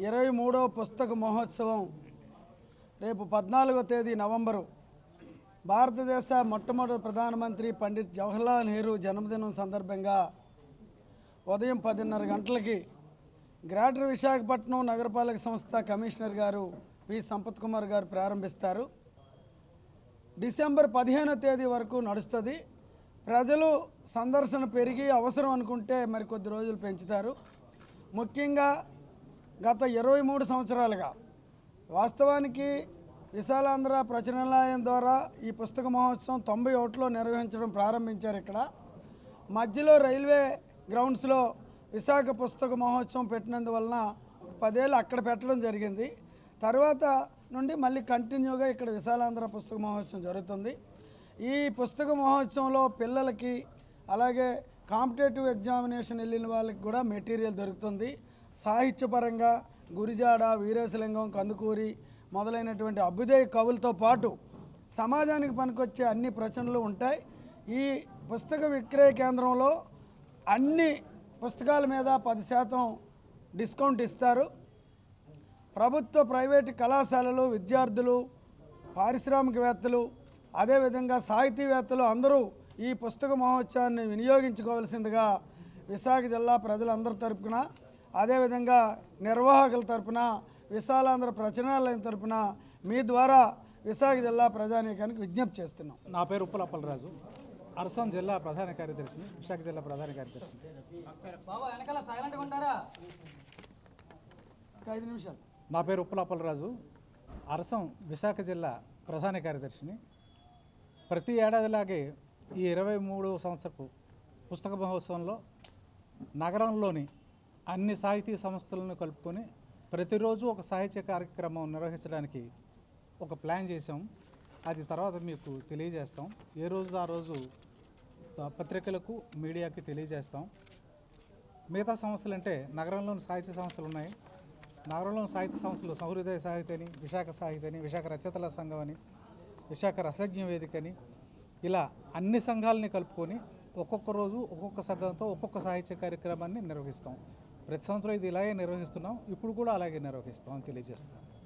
23వ పుస్తక మహోత్సవం రేపు 14వ తేదీ నవంబరు భారతదేశ మొట్టమొదటి ప్రధానమంత్రి పండిట్ జవహర్లాల్ నెహ్రూ జన్మదినం సందర్భంగా ఉదయం 10:30 గంటలకి గ్రేటర్ విశాఖపట్నం నగరపాలక సంస్థ కమిషనర్ గారు పి సంపత్ కుమార్ గారు ప్రారంభిస్తారు. డిసెంబర్ 15వ తేదీ వరకు నడుస్తుంది. ప్రజలు సందర్శన పెరిగి అవసరం అనుకుంటే మరికొద్ది రోజులు పెంచుతారు. ముఖ్యంగా గత 23 సంవత్సరాలుగా వాస్తవానికి విశాలాంధ్ర ప్రచురణాలయం ద్వారా ఈ పుస్తక మహోత్సవం 91లో నిర్వహించడం ప్రారంభించారు. ఇక్కడ మధ్యలో రైల్వే గ్రౌండ్స్లో విశాఖ పుస్తక మహోత్సవం పెట్టినందువలన 10 ఏళ్ళు అక్కడ పెట్టడం జరిగింది. తర్వాత నుండి మళ్ళీ కంటిన్యూగా ఇక్కడ విశాలాంధ్ర పుస్తక మహోత్సవం జరుగుతుంది. ఈ పుస్తక మహోత్సవంలో పిల్లలకి అలాగే కాంపిటేటివ్ ఎగ్జామినేషన్ వెళ్ళిన వాళ్ళకి కూడా మెటీరియల్ దొరుకుతుంది. సాహిత్యపరంగా గురిజాడ, వీరేశలింగం, కందుకూరి మొదలైనటువంటి అభ్యుదయ కవులతో పాటు సమాజానికి పనికొచ్చే అన్ని ప్రచురణలు ఉంటాయి. ఈ పుస్తక విక్రయ కేంద్రంలో అన్ని పుస్తకాల మీద 10% డిస్కౌంట్ ఇస్తారు. ప్రభుత్వ ప్రైవేటు కళాశాలలు, విద్యార్థులు, పారిశ్రామికవేత్తలు, అదేవిధంగా సాహితీవేత్తలు అందరూ ఈ పుస్తక మహోత్సవాన్ని వినియోగించుకోవాల్సిందిగా విశాఖ జిల్లా ప్రజలందరి తరపున, అదేవిధంగా నిర్వాహకుల తరపున, విశాలాంధ్ర ప్రచురణాలయం తరపున మీ ద్వారా విశాఖ జిల్లా ప్రజానీకానికి విజ్ఞప్తి చేస్తున్నాం. నా పేరు ఉప్పల అప్పలరాజు, అరసం జిల్లా ప్రధాన కార్యదర్శిని, విశాఖ జిల్లా ప్రధాన కార్యదర్శిని. 5 నిమిషాలు. నా పేరు ఉప్పల అప్పలరాజు, అరసం విశాఖ జిల్లా ప్రధాన కార్యదర్శిని. ప్రతి ఏడాదిలాగే ఈ 23వ సంవత్సరపు పుస్తక మహోత్సవంలో నగరంలోని అన్ని సాహితీ సంస్థలను కలుపుకొని ప్రతిరోజు ఒక సాహిత్య కార్యక్రమం నిర్వహించడానికి ఒక ప్లాన్ చేసాం. అది తర్వాత మీకు తెలియజేస్తాం. ఏ రోజు ఆ రోజు పత్రికలకు, మీడియాకి తెలియజేస్తాం. మిగతా సంస్థలు అంటే నగరంలోని సాహిత్య సంస్థలు ఉన్నాయి. నగరంలోని సాహిత్య సంస్థలు సహృదయ సాహితీ అని, విశాఖ సాహితీ అని, విశాఖ రచయితల సంఘం అని, విశాఖ రసజ్ఞ వేదిక అని, ఇలా అన్ని సంఘాలని కలుపుకొని ఒక్కొక్క రోజు ఒక్కొక్క సంఘంతో ఒక్కొక్క సాహిత్య కార్యక్రమాన్ని నిర్వహిస్తాం. ప్రతి సంవత్సరం ఇది ఇలాగే నిర్వహిస్తున్నాం. ఇప్పుడు కూడా అలాగే నిర్వహిస్తాం అని తెలియజేస్తున్నాం.